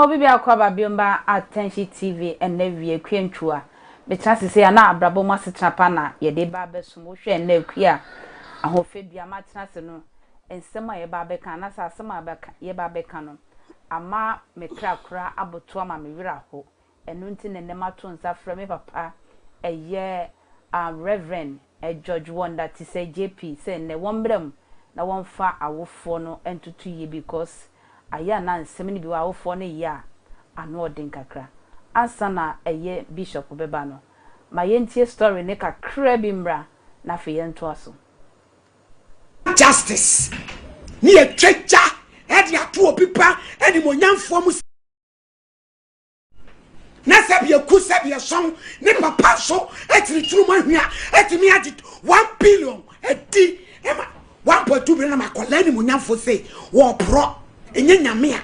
Emo bibi akwaba biomba Attention TV ene wie kwentwa. Me chance say na abrabo mo asetrapa na ye de ba besum wo hwe na akua ahofe bia ma tenase no ensem a ye ba beka na sa asem a beka ye ba beka no ama me krakra aboto ama me wira ho enu nti ne ne mato nsa fra me papa eye Reverend George Wonder ti say JP say ne wombrem na wonfa awofo no entutu ye because aya na nsem ni bi wa awofo no ye a ano odin kakra asana eye bishop beba no ma yentie story ne kakra bi mra na fe yento aso justice ni e trecha e dia to opipa eni monyamfo mu na sabia ku sabia son ne papa so etiri turu ma hwia etimi agi 1 billion edi ema 1.2 billion na makola ni monyamfo say wo pro enye nyame a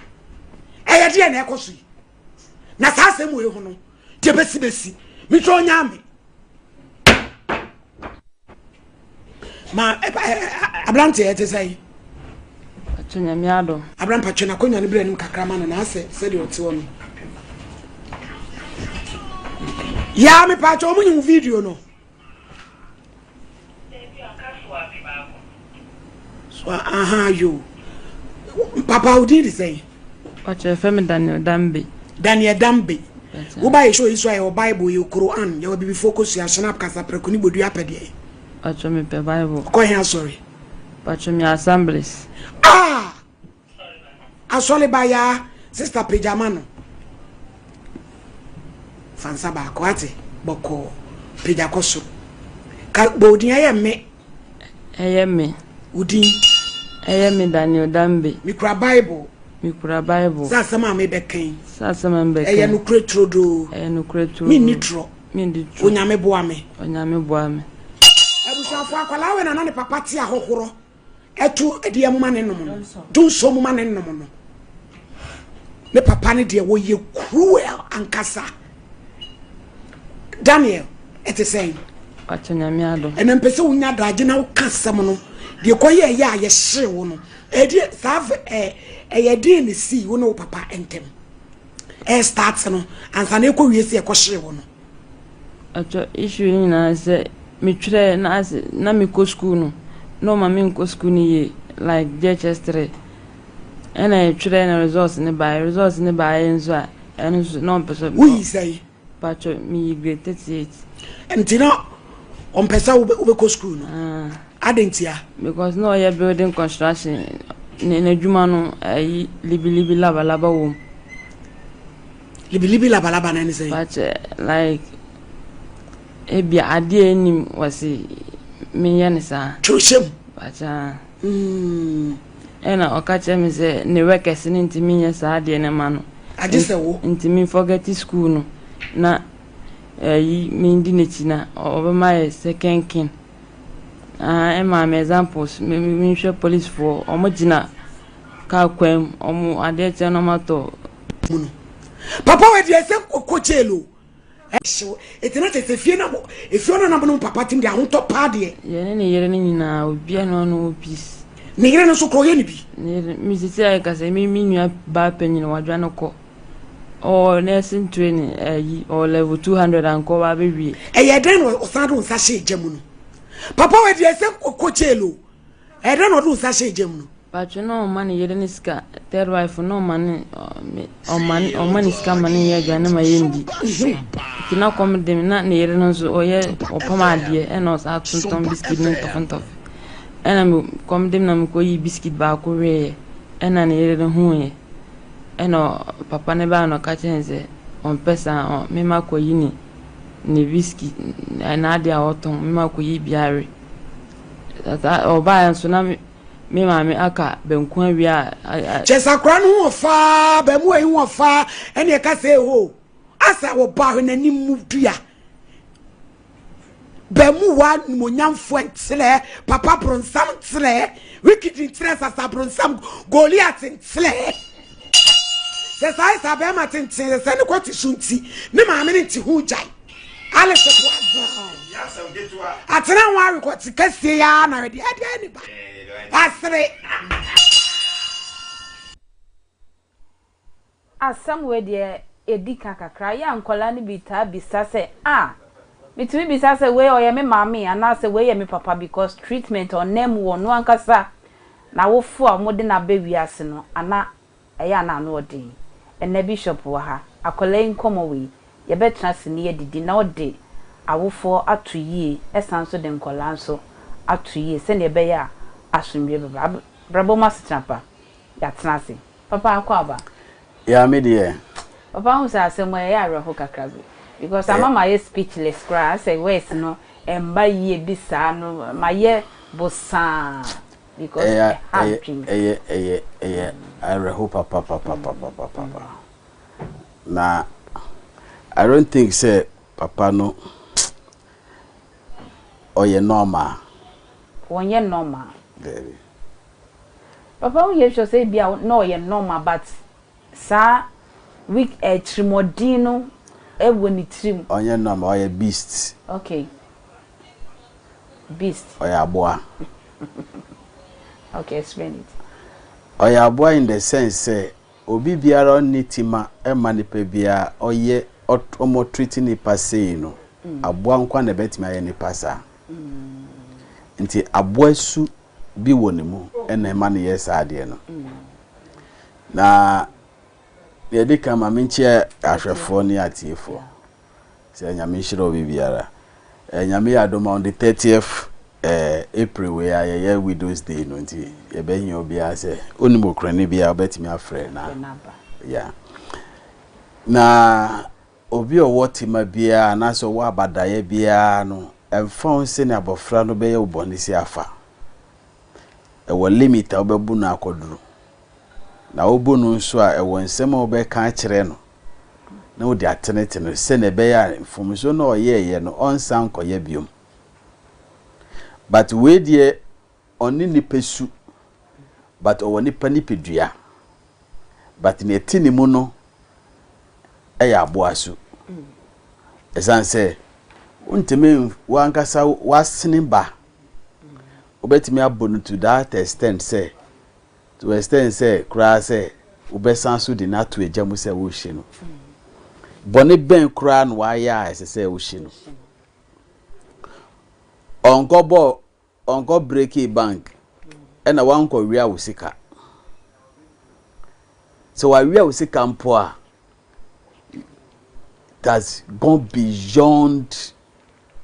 eye de na ekoso na sa asem we hu no de besi mi tro nyame ma ablante ete say atunya mi ado abran patwe na konya ne branim kakrama na ase se de ote wono ya me patwe omo nyi video no so yo papa udi say patwe femi Daniel Dambe wo ba show iso ayo Bible yo Quran ya bibi focus ya snap kasa preko ni bodu apede patwe me pe Bible ko here sorry patwe me assemblies asole ba ya sister Pejamano fansa ba ko ate boko peja koso ka bodin eye me udin eye me Daniel Dambe mikra Bible sa sama me beken eye no kretrodo mi nitro onyame boa me abushafo akwala we na ne papa ti ahohoro etu ede mu mane nom no dun so mu mane nom no ne papa ne de wo ye cruel ankasa Daniel it is saying atunyame ado enen pese unya daje na ukasem no de koye ye aye hye wo no edi save ye de ne si wo no papa entem start no ansa na ekowie se ekohye wo no acho issue ni na se mi tire na mi ko school no ma mi ko school ni ye like JHS3 and I tire na results ni by enzo a enzo no person we say pacho mi grade 38 entina on pesa ube ko school no adentia because no ye building construction ne juma no ayi libi laba wo libi laba na ni say pacho like ebi ade enim wasi me ye ne sa troshem pacho ena okache me se ne workers ni ntimi ye sa ade ne ma no agise wo ntimi forget school no na me ndi netina obema second king ema me examples me hwe police for omogina ka kwam omo ade che no mato papa we de se kochelo etina te se fie na bo efio na bo papa tim de ahoto pa de ye ne yere ne nyina obi no peace ne yere no so kro ye ne bi ne mi sisi ay ka se mi nua ba panyin wadwa no ko or nursing training or level 200 and go ba be den o sadu nsa she jemu no papa we de se kochelo den o do nsa she jemu no but no man yede ni ska third wife no man o man ska man ye gane ma yendi kina kom dem na ne yede no so o ye o pama de e no sa tuntom biscuit ni tofantof ena mi kom dem na mi ko yi biscuit ba ko we ena ne yede no hu ye eno papa ne ba no ka chenze on pesa me ma ko yini ne whisky na ade a oton me ma ko yi biare tata o ba so na me ma me aka benku awia chesa kra no ho fa ba mu ehi ho fa ene e ka se ho asa wo ba ho nani mu dua ba mu wa monyamfo ntsele papa bronsam ntsele wikiti ntsele sasa bronsam Goliath ntsele se sai sabe ma tintin se ne kwoti sunti ne ma me nti hu jai ale se kwa ya se ngetua atena wa rekwoti kase ya na de ade ni ba asre asam we de edika kakra ya nkola ni bita bisa se mitimi bisa se we oye me mama ana se we ye me papa because treatment on them wo no ankasa na wo fu a mo de na ba wiase no ana eya na no odin ene bishop wa ha akola nkomo we ye betra se ne yedidi na ode awofo atoyie esanso de nkola nso atoyie se ne be ya asumbe brabo mastrapa ya tnase papa akwaba ya me de papa hu sa asemo ya areho kakra bi because mama is speechless cry say wes no emba ye bisa no maye bosa because areho papa na I don't think say papa no oye normal wonye normal baby papa we should say bia no oye normal but sa week trimodino woni trim onye normal oye beast okay beast oye aboa okay explain it oye aboa in the sense say obi biara onitima emanipe bia oye omo treating ni passe no aboa nkwa na betimi aye ni pasa nti aboa su bi wonimu ena ema ne yes ade no na ye de kama menche ahwefo ni atiefo se nyame hiro bibiara nyame adoma on the 30th April we are widows day no nti ye be hin obi ase onimokra ne bia obetimi afre na yeah na obi owotima bia na so wa abadaye bia no emfon se ne abofra no be ye obonisi afa wo limit obebu na akoduru na obu no nso a ewo nsem obeka akire no na odi atenete no se ne be ya information no oyeye no onsan koye biom but we die oni ni pesu but owoni pani pedua but ne tini mu no eya aboasu esan se untime wankasa wasene ba obetimi abonu to that extent say to extent say kra say obesan so di na to ejamu say wo hye no boni ben kra no wa ya ese say wo hye no onko break bank ena wanko wia wo sika so wa wia wo sika mpo a that's gone beyond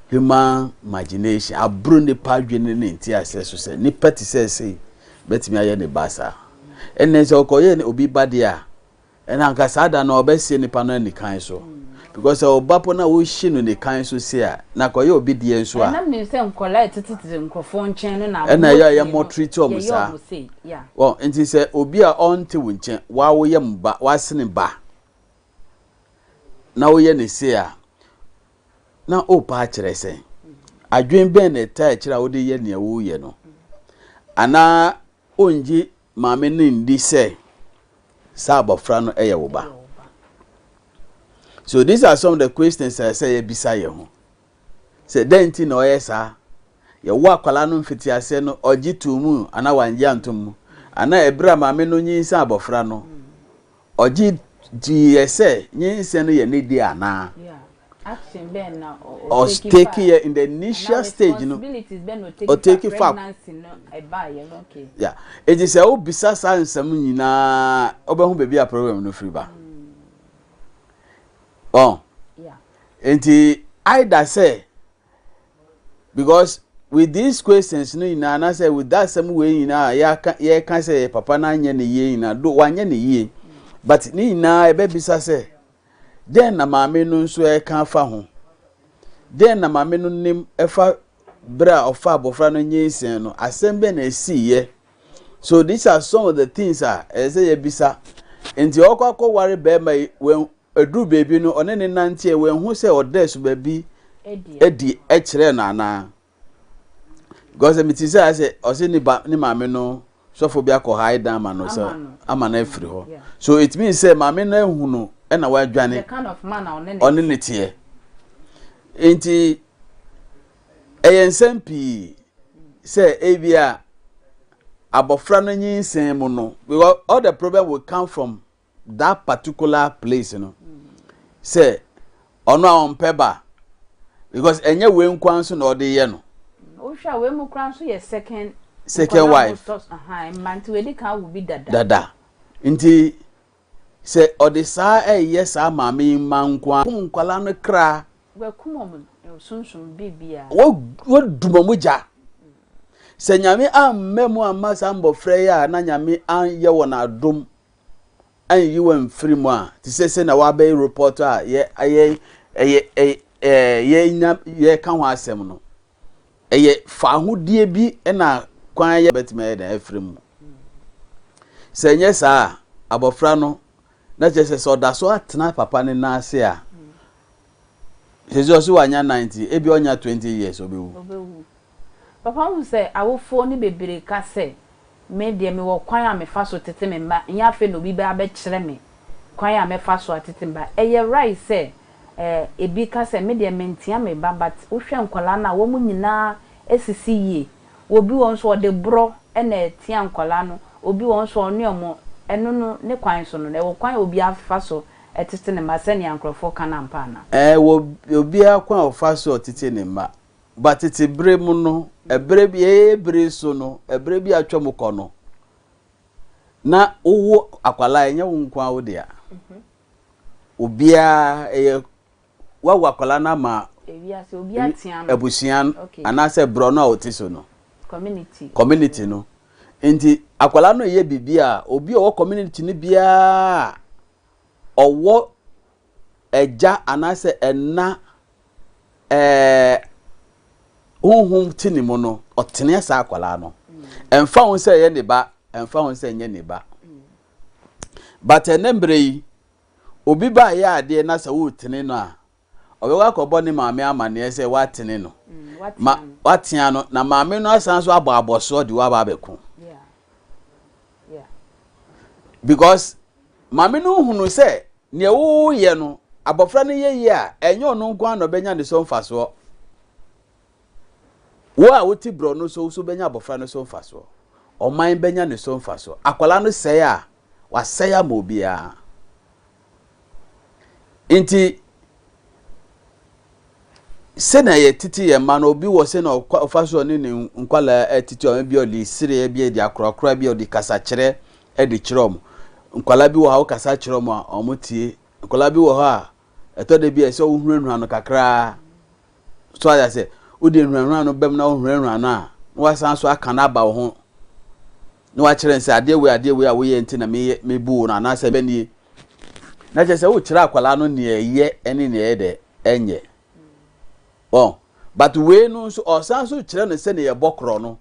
human imagination abro ne padwene ne nti aseso se ni peti say betimi aye ne basa enne se okoye ne obi bade a ena nka sada na obesie ni pano ni kan so because obapo na wo hye no ne kan so se a na koye obi die nso a na me se nkola etititi nkrofo nchen no na ena ya mo treat o musa well nti se obi a onte wo nchen wa wo ye mba wasene ba na wo ye ne se a na o pa kire se adwen ben ne ta kire a wo de ye ne wo ye no ana onji maame ne ndi se sa abofra no eye wo ba. So these are some of the questions I say bisa ye ho. Say denti na oye sa ye wo akwala no mfiti ase no ogi tumu ana wanje antum ana ebra maame no nyinsa abofra no ogi di ese nyinsa no ye ne di ana. Yeah. Action ben na or take here in the initial stage no or take it pregnancy no e ba ye okay. Yeah. It is a bisa sa nsam nyina obehu baby a program no free ba. Oh. Yeah. And I say because with these questions no na say with that some way ya can say papa na anya ne ye na do wanya ne ye but ni na e be bisa say then na maame no nso e kan fa ho then na maame no nim e fa bra ofa abofra no nyinsen no asembe na esiye. So these are some of the things say ye bisa enti okwa ware be mai when edu baby no onene nante we hu se odesu baby edi e kire na na because me ti say ose ni maame no sofo bia ko hide down ma no so ama na afiri ho. So it means say maame no ehu no e na wa dwane the kind of man onene tie enti ensmp say ebia abofra no nyinsen mu no because all the problem will come from that particular place no say ono a onpeba because enye we nkwan so na ode ye no o hwa we mu kran so ye second wife manti we di kan wo bi dada nti se ode saa eye saa maame mankwa nkwala no kra we kumom sunsun bibia wo dumamuja se nyame ammemu amma sambo freya na nyame an ye wona adom an yi wan free mu a ti se na wa be report a ye kan ho asem no eye fa hodie bi na kwan ye betime da free mu se nye saa abofra no na je se so da so atena papa ne na ase a Jesus wanya 90 ebi onya 20 years obewu papa hu se awofo ni bebere ka se me de me wo kwan a me fa so tete me mba nya fe no bi ba be kire me kwan a me fa so atete mba eye right se ebi ka se me de mentia me ba but wo hwe nkola na wo mu nyina esisi yie obi won so de bro na etia nkola no obi won so onu omo eno no ne kwan so no ne wo kwan obi afa so etete ne ma se ne ankrofo kana mpa na obi akwan ofa so tete ne ma but tete bre mu no ebre bi ebre so no ebre bi atwam ko no na owo akwala enya wo nkwa wo dia obia wa akwala na ma ewiase obi atian ebusian anase bro no otiso no community no enti akwala no ye bibia obi owo community ni bia owo eja anase enna honhom tinimo no otene asa akwala no emfa won se ye ne ba emfa won se nye ne ba but enembre yi obi ba ya ade na sa wo tene no a obewa kobo ni maame amane se wa tene no watia no na maame no asan so aboaboso de wa ba beku because maame no hunu se ne wo ye no abofra no ye a enye ono nkwa no benya ne so mfaso wo a woti bro no so benya abofra no so mfaso oman benya ne so mfaso akwala no se a wasɛ ya ma obia inti se na ye titi ye ma no obi wo se na ofaso ni nkwala titi o bi oli sire bi di akrokra bi odi kasa kire edi kirom nkwala bi wo ha kasa kirom a omutie nkwala bi wo ha eto de bi e se wo huranu no kakra so aya se odi huranu no bem na wo huranu na wasan so aka na ba wo ho no wa kire nse ade we a wo ye nti na me bu na na se bani na je se wo kire akwala no ne ye ene ne ye de enye but we no so osan so kire no se ne ye bokro no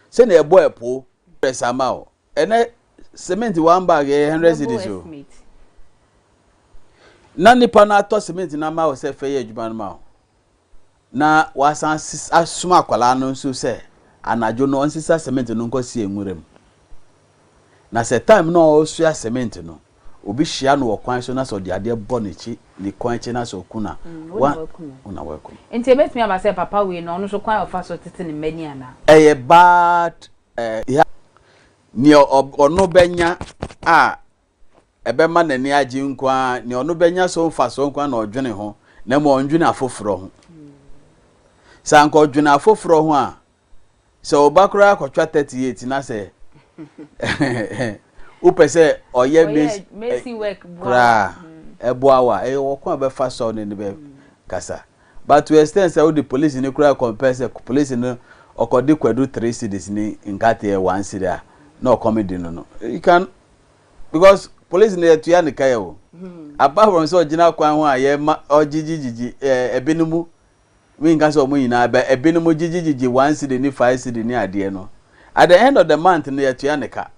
se ne ye bo epo presama o ene cement one bag 100 cedis o na nipa na to cement na ma o se fe ye adwuma no ma o na wasan asuma akwala no so se anajo no onsisa cement no nkosi enwurem na se time no osua cement no obi hia no okwan so na so de ade bonechi ni kwanchi na so kuna una welcome enti ebetumi aba se papa we no so kwan ofa so tete ni mani ana bad ni ono benya a ebe ma nani agi nkwa ni ono benya so mfa so nkwa na odwene ho na mo ondwene afoforo ho sanko odwene afoforo ho a so obakura akotwa 38 na se upese oye Messi work bra eboawa wokon be fa so ne be kasa but to extent say the police ni kura compare police no okodi kwadu 3 cedis ni ngate 1 cedi no comedy no you can because police ni etua ni kai o apart from so gina kwan ho aye ojijiji ebinumu we nka so mo nyina ba ebinumu jijiji 1 cedi ni 5 cedi ni ade no at the end of the month ni etua ni ka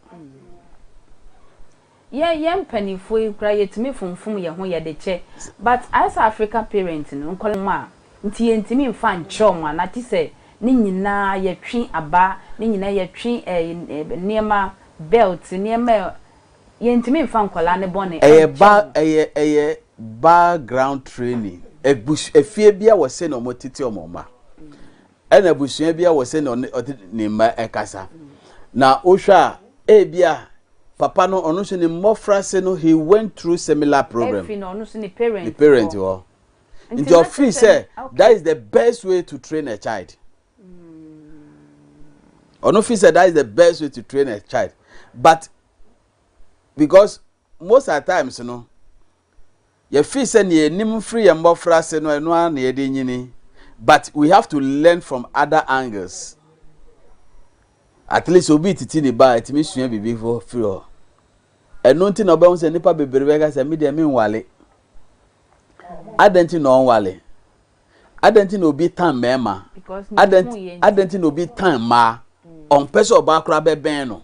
ye mpanifo ikra yetimi funfum ye ho ye de che but as African parent no nkolma nti yentimi mfa nchom ana ti se ni nyina ye twi aba ni nyina ye twi niema belt niema yentimi mfa nkola ne bone eye background training efie bia wo se no motiti omoma ena busua bia wo se no ni ma ekasa na ohwa bia papa no ono so ni mofra se no he went through similar problem. Every no ono so ni parent. The parent wo. In your feel say that is the best way to train a child. Ono feel say that is the best way to train a child. But because most of the times, you know, you feel say you nim free and mofra se no eno an ye de nyini. But we have to learn from other angles. At least obi titi ni ba etimi sua bibi for free. Eno nti na oba se nipa beberebe ga se me de me nwale. Adenti no nwale. Adenti no obi tan mema. Adenti no obi tan ma. On person oba kra be ben no.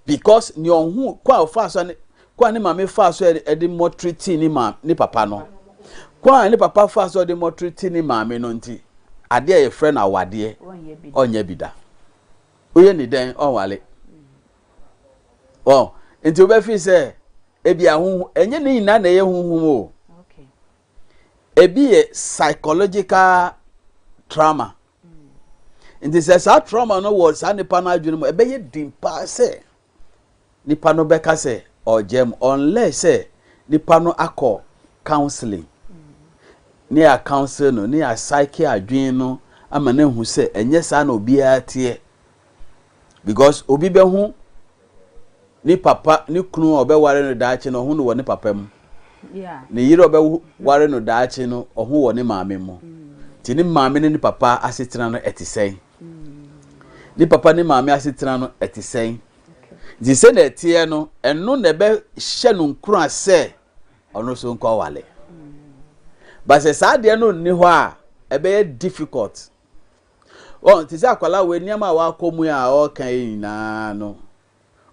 Because ni onhu kwa fa so ne kwa ne mame fa so e de mo treating ni papa no. Kwa ni papa fa so de mo treating ni mame no nti. Ade ye friend awade onye bida. Oye ni den onwale. Oh, nti oba fi se ebi ahun enye ni na ye hunhun o. Okay. Ebi ye psychological trauma. Nti se sa trauma no was anipa na adwene mo ebe ye dimpa se nipa no beka se ojem unless se nipa no akọ counseling. Ni a counsel no ni a psyche adwene no ama na hu se enye sa na obi atie. Because obi be hu ni papa ni kunu obe ware no daachi no hu no wo ni papa mu. Yeah. Ni yire obe ware no daachi no ohu wo ni maame mu. Ti ni maame ni papa asetena no etisɛn. Ni papa ni maame asetena no etisɛn. Di se na etie no eno na be hye no nkuru ase ono so nko wale. But se sa de no ni ho a ebe difficult. Oh, ti se akwala we niam a wa komu a o kan ina no.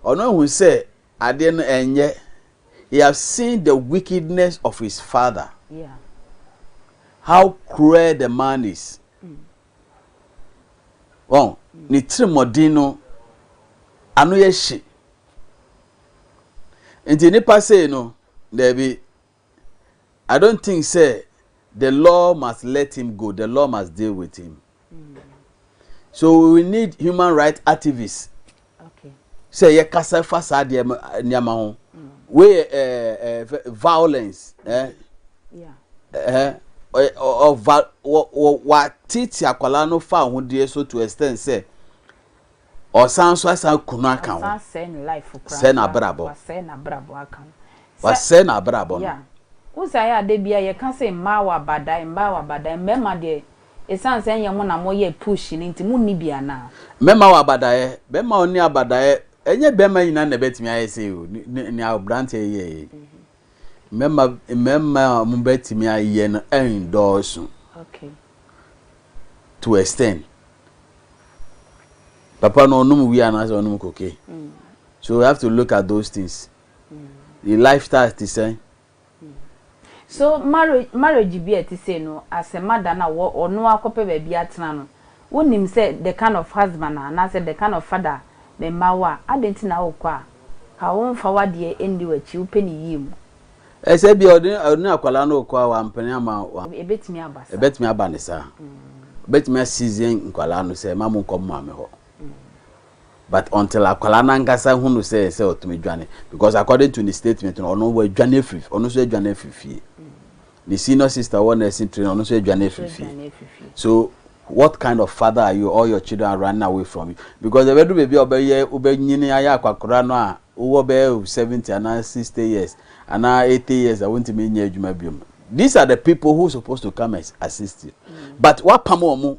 Ono hu se ade no enye. He have seen the wickedness of his father. Yeah. How cruel the man is. Oh, ni trimodino anu ye shi. Nti nipa say no, there be I don't think say the law must let him go. The law must deal with him. So we need human rights activists. Okay. Say ye kasa fasa de nyama ho. We violence yeah. Of what titi akwala no fa ho de so to extend say or san so asan kunu akan ho send life for send abrabo send abrabo akan wa send abrabo yeah. Usa ya de bia ye kan say mma wa badai mema de esan say ye mo na mo ye push ni nti mu ni bia na mema wa badai bema oni abadai enye bema yina na betimi ayese o ni abrante ye mema mu betimi aye no endorse. Okay. To extend papa no num we ana so num koke. So we have to look at those things. The lifestyle is the same. So marriage be at say no as a mother na wo no akope ba bia tena no wonim say the kind of husband na say the kind of father me mawa adenti na wo kwa ha won fa wade endi wachi wo pani yim e say bi odin akwala na okwa wa mpani ama ebetimi abane sa betimi season nkwala no say mamu nkom mame ho. But until akwala na ngasa hunu say otumi dwane because according to the statement ono we dwane free ono so dwane free. The senior sister one nursing trainer ono so dwane free. So what kind of father are you? All your children are running away from you because the bedu baby obe nyini aya akwakora no a wo be 70 and 60 years and 80 years I want to mean adwuma biom. These are the people who are supposed to come and assist you. But what pamo mu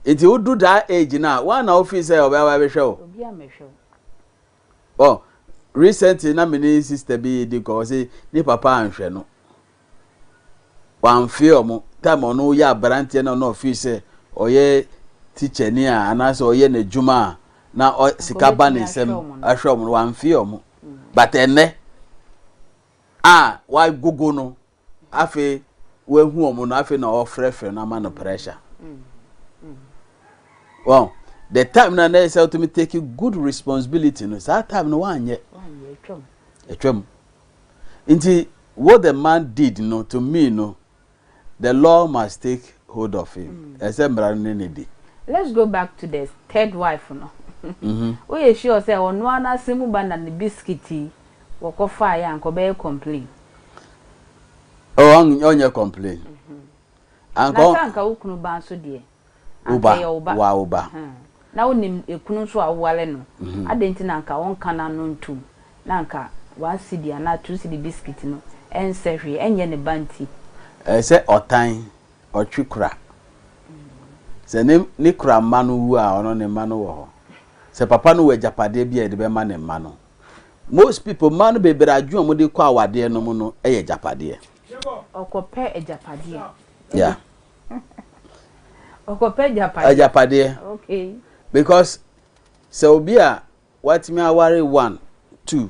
if you do that age now one officer obe wa show obi amehwe. Oh, recently na mini sister be dey go say ni papa anhwe no wan feel mo time ono ya brantie na no officer oye teacher ni a anase oye na juma na sikaba ni sem ahwe mo wan feel mo but ene why gogo no afi we hu omo no afi na ofrefre na man pressure. Well, the time na na say to me take good responsibility no that time no one yet etwam nti what the man did no to me no the law must take hold of him. Let's go back to the third wife no We ye sure say ono ana semu ba na ne biscuit wo ko fa ya anko be complain. Oh, onye complain. Anko na anka ukunu ba so de. Uba. Na wonim ekunu so awale no. Adenti na anka won kana no ntum. Na anka 1 cedi na 2 cedi biscuit no. Ensehwe enye ne banti. Say otan otwikura. Say ne kura manu wu a ono ne manu wo ho. Say papa no we japade bia de be ma ne manu. Most people manu be beraju mo de kwa awade no mu no eye japade. Okope ejapade. Yeah. Okope ejapade. Ejapade. Okay. Because say obi a what me aware 1 2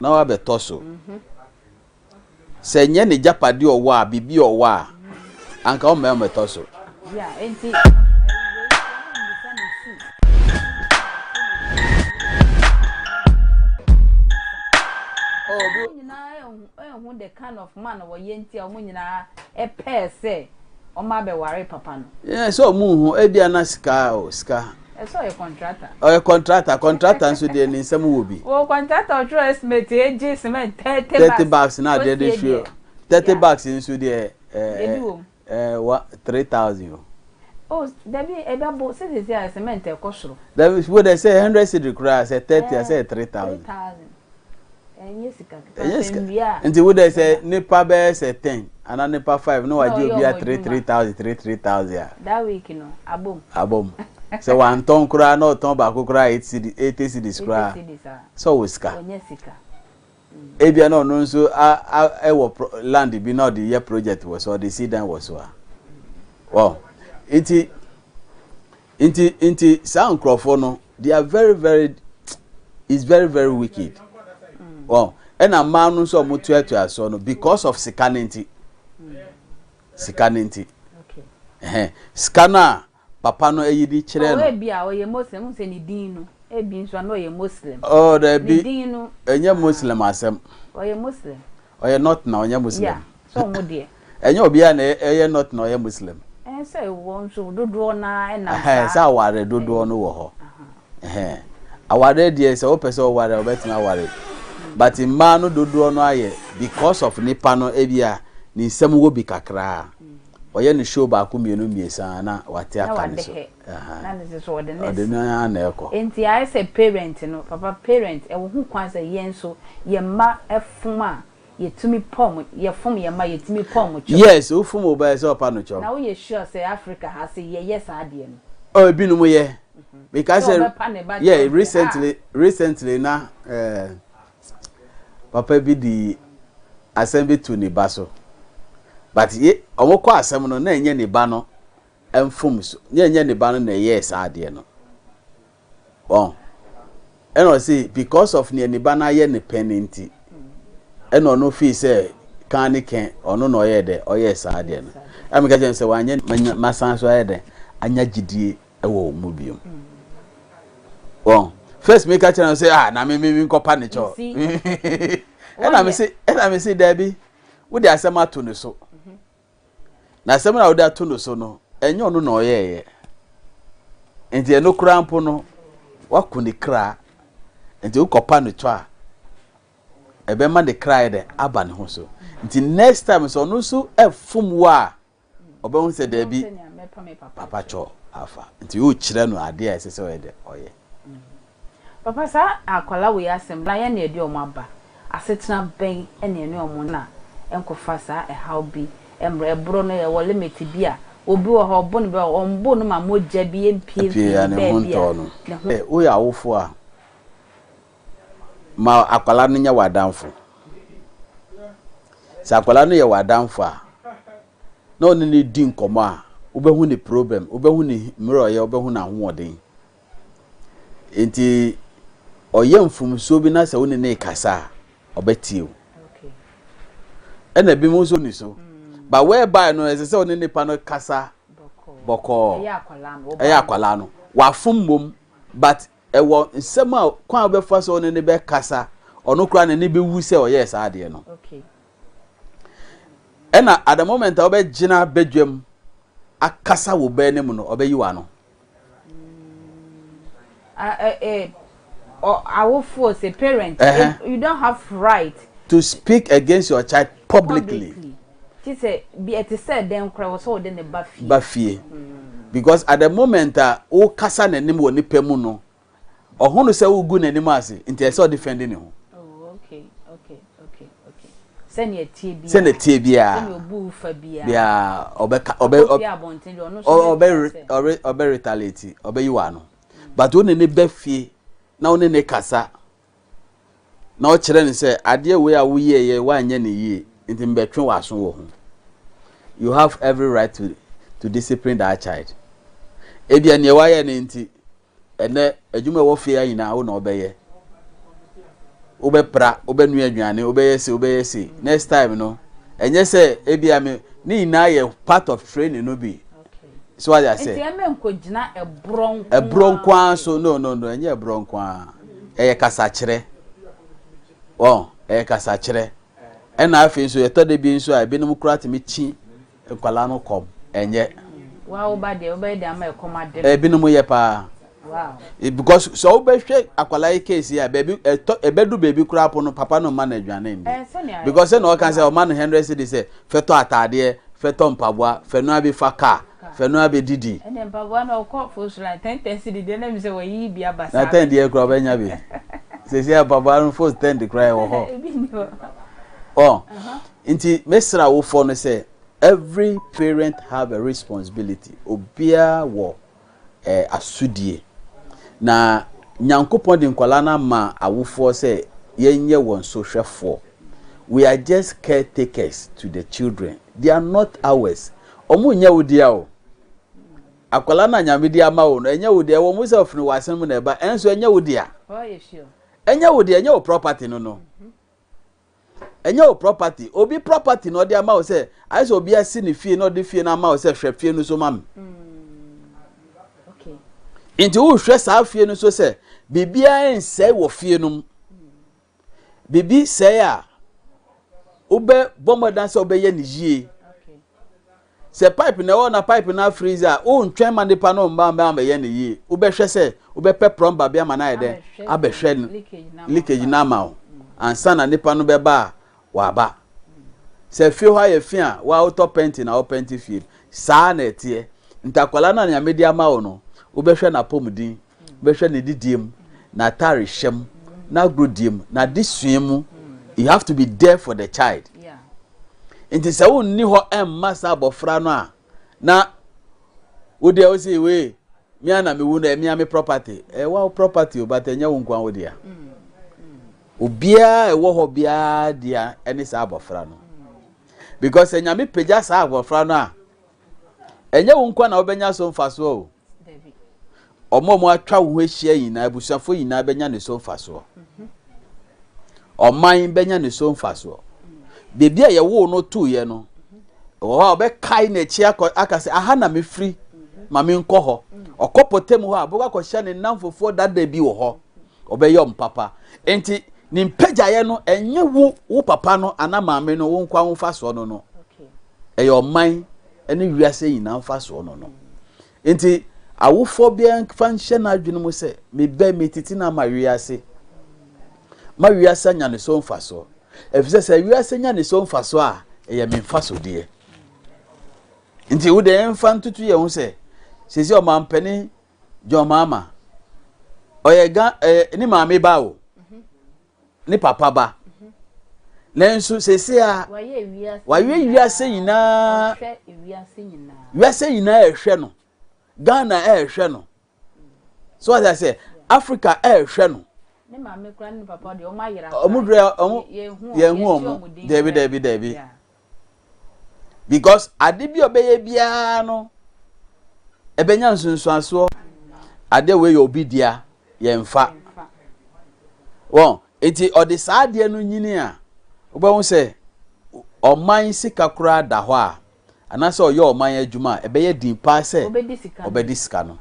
na wa be toso. Say nye ne japade owo a bibi owo a anka o me toso. Yeah, enti the kind of man or yenti or munina a pair say or ma be worry papa no. Yeah, so mu e bia na ska o ska. I saw a contractor. Oh, a contractor so dey in some will be. Oh, contractor true estimate age cement 30 bucks now dey sure. 30 bucks in so dey what 3,000. Oh, there be a double say cement e kosoro. That is what they say 100 cedi cry say 30 I say 3,000. 3,000. Yes, until what they say nipa be say 10 and nipa 5 no waji obi a 3,000 that week no abom so one ton kura no ton ba ko kura 80 cedis kura so we ska onyesika e bia no no so e wo land bi no the year project was or the season was so wow inti sound crofo no they are very is very wicked. Well, and a man so mutu aso no because of sikanenti. Sikanenti. Okay. Skana papa no eyidi kire no. Oh, bia oye Muslim se ni din no. E bi nso na oye Muslim. Oh, there be. Din no. Enye Muslim asem. Oye Muslim. Oye not na onye Muslim. Yeah. So mo de. Enye obi a na eye not na oye Muslim. Say won so dodo na na. Sa aware dodo no wo ho. Aware die se o pese o ware obetima aware. But in manu dodo no aye because of nipa no ebia ni nsem wo bi kakra oye ni show ba ko mienu miesa na wate aka ni so na ne so de next na na eko enti I say parent no papa parent e wo hu kwan say yen so ye ma efuma ye tumi pom ye fom ye ma ye tumi pom cho yes o fom oba say opa no cho na we sure say Africa has say yes ade no oh binu mo ye because yeah recently na papa bi di assembly to ni baso but ye omoko asem no na enye ni ba no emfum so enye ni ba no na yes ade no bon eno see because of ni ba na ye ni penalty eno no feel say kan ni ken ono no ye de o yes ade no am ga jen say wanye masan so ye de anya gidie e wo mu biom bon first make a channel say na me nkopa ne cho and I say Debbie wo dey asema to ne so na asema na wo dey to no so no enyo no na oyeye enti eno kura mpo no wakuni kra enti ukopa ne cho a ebe ma de kra de aba ne ho so enti next time so no so efum wa obe hu say Debbie papa cho afa enti wo kire no ade a sese we de oye papa sa akwala we asem na ye na edi omaba asetena ben ene ene omo na enkofa sa e how bi emre ebro no ye wo limit bi a obi wo ho bo no be ombo no ma moja bi empie ya ne hunto no o ya wofo a ma akwala no nya wadanfo sa akwala no ye wadanfo a na oni ni di nkomo a obehu ni problem obehu ni miro ye obehu na hoɔden enti oye mfumso bi na se woni ne kasa obetie okay ena bi mo so ni so but whereby no ese se woni ne pa no kasa boko eya akwala no wa fum mom but ewo nsem a kwa obefa so woni ne be kasa ono kura ne be wu se oye sa ade no okay ena at the moment obe gina bedwam akasa wo be ne mu no obe yiwa no our force a parent, you don't have right to speak against your child publicly. She said, be at the said then cry so then the Buffy. Because at the moment, o kasa na nim woni pemu no. Ohunu se wo gu na nim ase, nti ese o defending him. Oh, okay. Send your tie bia. Send the tie bia. Send your boo fa bia. Bia obe retaliate, obe you ano. But when ne befie, na one ne kasa. Na o kire ne se ade we a wo ye wa anya ne yie, nti mbetwe waso wo ho. You have every right to discipline that child. Ebia ne wa ye ne nti ene adwuma wo fie ayina wo na obeye. Obepra obenu aduane obeye next time no enye say ebia me ni na ye part of training no be. So what I say ebron kwa so no enye ebron kwa eye kasa kire eye kasa kire ena afi so ye tode bi nso a binum kura timi chi nkwala no kom enye wa obade ama ekomade binum ye pa. Wow. Because so be hwe akwala case here baby ebedu baby kura pono papa no man aduane ndi. Because say no can say o man 100 cedi say feto atade feto mpaboa fenu abi faka fenu abi didi. And mpaboa na okọ for so like 10 cedi dey na me say we yi bia basa. Na 10 dey kura benya bi. Say mpaboa no for 10 dey cry wo ho. Inti mesra wo for no say every parent have a responsibility. Obia wo asudie. Na nyankopon de nkwala na ma awufo se yenye won so hwefo. We are just caretakers to the children. They are not ours. Omu nya wodia o. Akwala na nyamedi ama wo no enya wodia wo mu self no wasem na eba enso enya wodia. Oh yes sure. Enya wodia enya wo property no. Enya wo property. Obi property no de ama wo se aiso obi asi ne fie no de fie na ama wo se hwe fie no so mam. Inti wo hwe sa fie no so se bibia ense wo fie no bibi se ya ube bomodan se obeye ni yie se pipe na wo na pipe na freezer o ntwen ma nipa no mba ye ni yie ube hwe se ube pe plumber bia ma na yede abehwe leakage na ma o ansa na nipa no beba wa ba se fie ho aye fie a wa auto painting na o paint fie sa na etie ntakwala na nyamedi ama wo no ubehwe na pomudin ubehwe ne didiem na tare hyem na grodiem na disuemu. You have to be there for the child. Yeah. Inti se wonni ho emma sa abofra no a na wo de wo say we mi ana me wu na mi am property wa property o but enya wo nkwa wo dia obia wo ho bia dia eni sa abofra no because enya me peja sa abofra no a enya wo nkwa na obenya so mfaso o omo atwa wo ahia yina abusafo yina benya ne so mfaso oman benya ne so mfaso bebia ye wo no tu ye no wo be kai na chi akase aha na me free ma me nko ho okopotem ho aboko akohia ne namfofo dada bi wo ho obeyom papa enti ni mpeja ye no enye wo papa no ana maame no wo nkwa wo mfaso no no okay oman ene wiase yina mfaso no no enti awufo bia fanhye na adwene mu se me ba metiti na mawiase nya ne so mfaso efise se wiase nya ne so mfaso a eye me mfaso de nti wo de mfa ntutu ye hu se sesi o mampani jo mama oyega ni maame ba o ni papa ba lensu sesi a waye wiase nyina wiase nyina ehwe no Ghana ehwe no so as I say Africa ehwe no ne maame kura ni papa de o ma yira ye hu omo David because ade bi obeye bia no ebenya nsunsuaso ade we yo bidia ye mfa won eti ode saade no nyini a obahu se oman sika kura da ho a anase oyo oman adwuma ebeye din pa se obedi sika no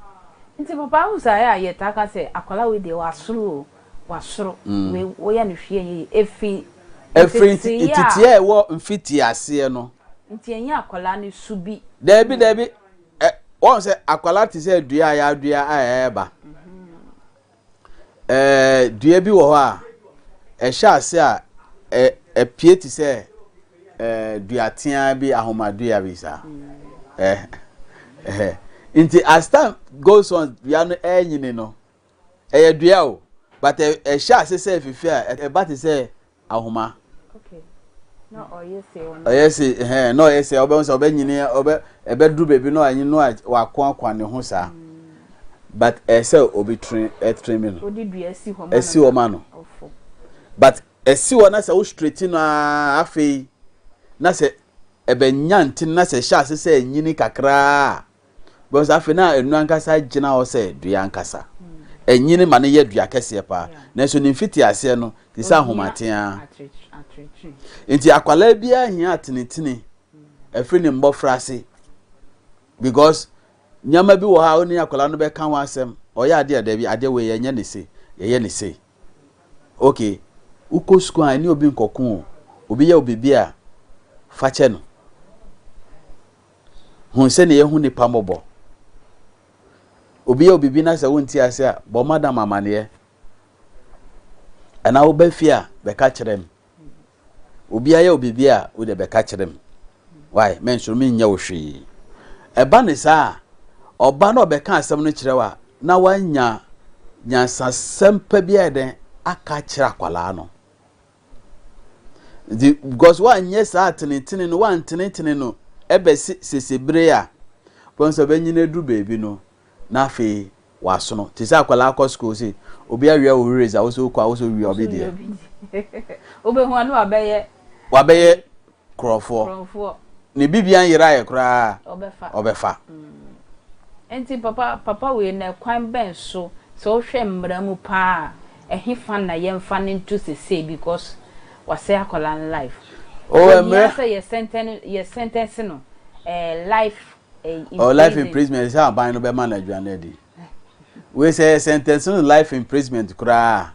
nti papa usa ya yetaka se akwala we de wasoro we ya ne hwie efi titie wo mfiti ase no nti enya akwala ne subi Debi won se akwala ti se dua ya eba dua bi wo ho a ehya ase a pie ti se dua tia bi ahomadua bi sa inti as time goes on dua no enyini no dua o but ehya ase se fifi a ba ti se ahoma okay no no yes obe so obe nyini ebe dru bebi no anyi no wakwa ne ho sa but ese obi train me no odi dua esi ho ma no but esi wo na se wo straight no afei na se ebe nyanti na se sha se nyini kakra because afei na enu ankasa gina ho se dua ankasa enyini ma ne ye dua kese pa na so ni mfiti ase no ti sa homatea enti akwala bia hia atenetene afri ne mbofra ase because nyama bi wo ha oni akwala no be kan wa asem oya ade da bi ade we ye nya ne se ye ne se okay uko school ani obi nkokun obi ya obibi a fache no hun se ne ye hu ni pamobo obi ya obibi na se wonti ase a bo madam amane ana wo ba fi a be ka kirem obi ya obibi a wo de be ka kirem why men so mi nya wo hwe eba ne sa oba na obeka asem no kirewa na wanya nyansasem pa bia den aka kira kwala no because one yes atenetene no one tenetene no ebe sesebre a bonso benyine du baby no na fe waso no ti sa kwala akọ school si obi awia wo raise a wo so kwa wo so wi obi de obe hu anu wabeye krofo ni bibia yira ye kra obefa enti papa we na kwan ben so hwe mmra mu pa ehifa na yemfa ne ntu sese because wase akola life emre say your sentence no life life imprisonment is how ban no be manage na di we say sentence no life imprisonment kra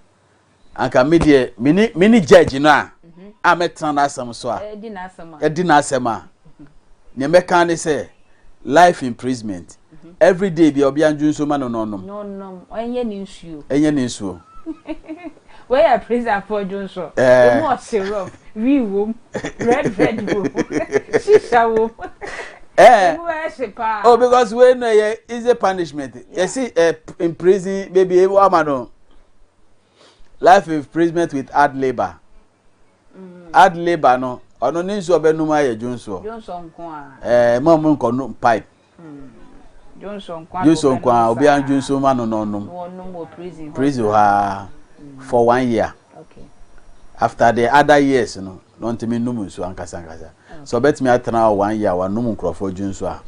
anka media mini judge no a metra na asem so a edi na asem a ne meka ne say life imprisonment every day bi obi anju nso ma no enye ni nsuo we are prison for Johnson more syrup we wom red wom shisha wom oh because we no is a punishment you see in prison baby amano life imprisonment with hard labor no ono ni nsuo be numa ye Johnson ko a mom nko no pipe Johnson kwa obi anju nso ma no prison ha for 1 year. Okay. After the other years, no ntimi num nso ankasa. So bet me atena 1 year wa num nkrofo ju nso a.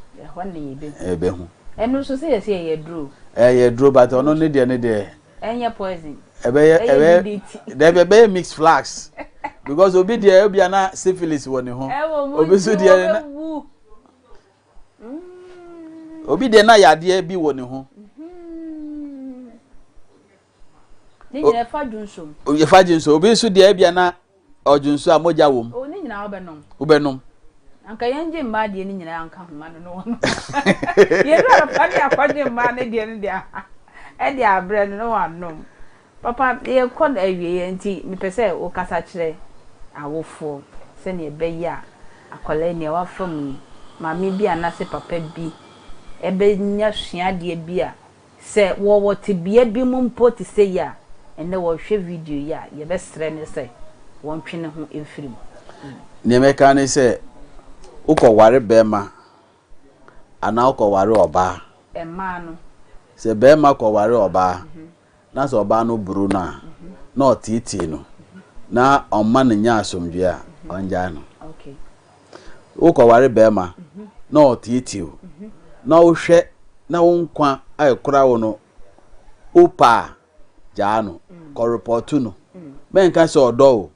Ebe hu. Enu so say ye draw. Ye draw but ono ne de. Enye poison. Ebe be mix flags. Because obi de obi na syphilis woni ho. Obi so de na. Obi de na yade bi woni ho. Ni nyina fa junso. Ye fa junso obi so de bia na ojunso a moja wom. O ni nyina obenom. Anka yenje mma de ni nyina anka homa no no. Ye do fa de akwaje mma ne de ne dia. E de abre no wanom. Papa ye kon awie nti me pese o kasa kire awofo se ne be ya akola ne wa fam mami bi anase papa bi ebe nya hua de bi a se wo te bia bi mu mpo te se ya ene wo hwe video ya ye be stre ne se won twene ho emfirim ne meka ne se ukoware bema ana ukoware oba ema no se bema koware oba na so oba no buru na na otiti no na omma ne nya asomdwe a onja no okay ukoware bema na otiti o na wo hwe na wo nkwa ayekora wo no upa jaano ko report no menka se odo o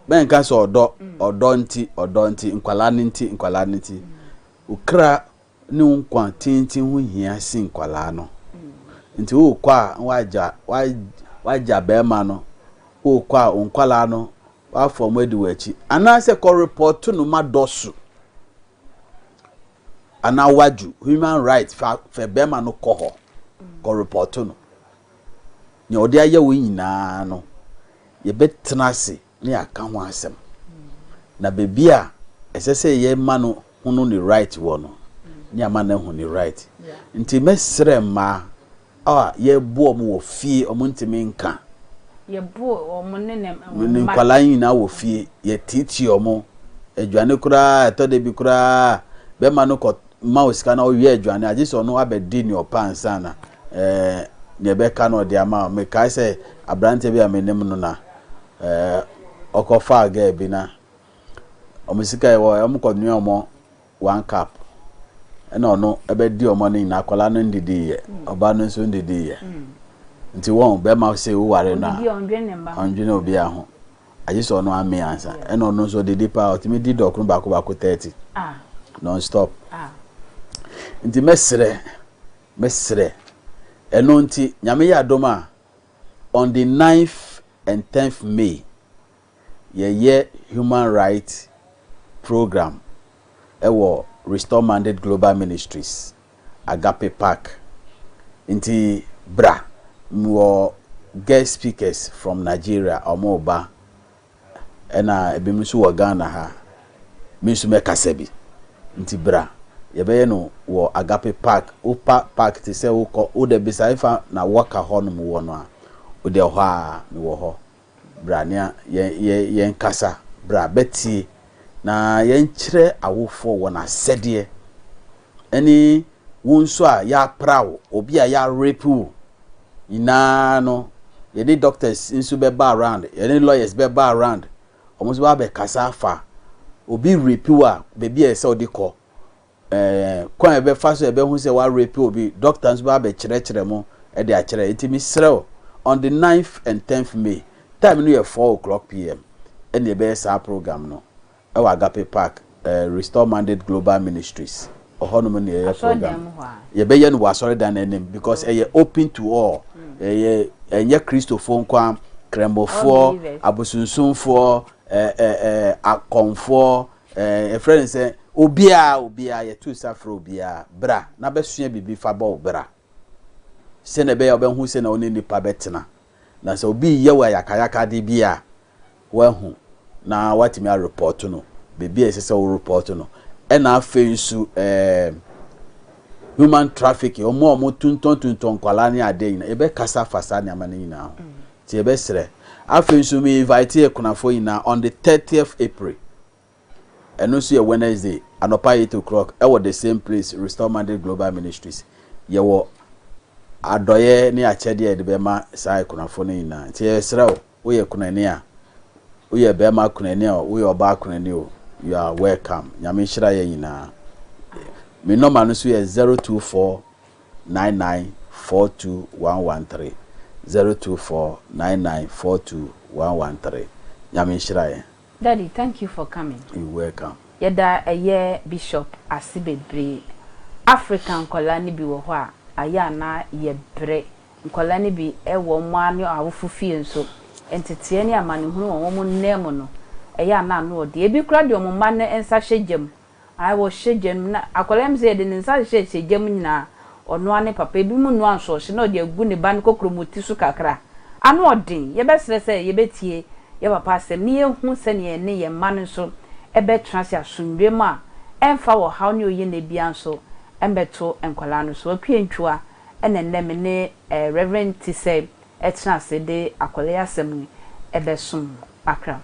menka se odo nti nkwala nti ukra ni nkwa tintin hu hia si nkwala no nti wo kwa waja bema no wo kwa nkwala no wa form edi wachi ana se ko report no madosu ana waju human rights fa bema no koho ko report no ne ode aye wo nyina no ye betena ase ne aka ho asem na bebi a esese ye ma no hunu ni right wo no ni ama na hunu ni right nti mesre ma ye bo omo wo fie omo ntimi nka ye bo omo ne nkwala nyina wo fie ye titi omo adwane kura etode bi kura be ma no ko ma osika na owie adwane age so no abedi ni opansa na ne be ka no de ama me kai se abrante bi amenem no na okofa aga bi na omusika e wo amkodnu omo 1 cup ena ono ebedi omo ni na akola no ndidi ye oba no so ndidi ye nti won be ma se wo ware na ondwe ne obi aho age so no ame ansa ena ono so didi pa otimi di dokun bako 30 non stop nti mesre eno nti nyame ya doma on the 9th and 10th May ye human rights program ewo Restore Mandate Global Ministries Agape Park nti bra mo guest speakers from Nigeria omoba ena ebimsu wa Ghana ha misu mekasebi nti bra yebeye no wo Agape Park upa park ti se wo de bisaifa na waka ho no wo no a wo de ho a me wo ho bra nia ye nkasa bra beti na ye nkyere awofo wo na sede eni wonso a ya prawo obi a ya rape wo ina no ye ni doctors insu be ba around ye ni lawyers be ba around almost ba be kasa fa obi rape wo a bebi e se odiko kwa ebe faso ebe hu se wa rape obi doctors ba be kire mo e de a kire itimi srew on the 9th and 10th May time no ye 4:00 p.m. and the best program no e wa Agape Park Restore Mandate Global Ministries ohono ne ye program ye be ye no wa sorry dan enem because e open to all enye Christopher nkwa krembofo abosunsunfo akonfo friend say obia ye tu safro obia bra na besua bibi fa ba obra se ne be ya obenhu se na oni nipa betena na se obi ye wa yakayaka de bia wahu na watimi a report no bibi esese wo report no e na afensu human trafficking omo tunton kwala ni ade ina ebe kasa fasa ni amane ina ti ebe sere afensu me invite ekunafo ina on the 30th April and also a Wednesday anopa 8:00 e was the same place Restore Mandate Global Ministries ye wo adoye ni achede e de be ma sai kunafo ni ina ti esere wo ye kunani a wo ye be ma kunani a wo ye oba kunani o you are welcome nyame hira ye ina me number no so ye 0249942113 0249942113 nyame hira ye. Daddy, thank you for coming. You're welcome. Yeda eye Bishop Asibebre African kolani bi wo ho a aya na ye bre kolani bi e wo mane awofufie nso entete ne amane hunu wo mo nnem no eya na no de ebi kura de mo mane ensa hyegem ai wo hyegem na akolem se de nsa hyegem nyina ono ane papa ebi mu no anso hye na de agu ne ban kokromoti su kakra ano odin ye besere se ye betie ye papa asem ni ye hu se ne ne ye mane so ebe transi asundwe ma emfa wo haw ne oye na bia nso embeto enkwala no so akwientwa enenne me ne Reverend Tisay etna se de akole asem ebe sum akra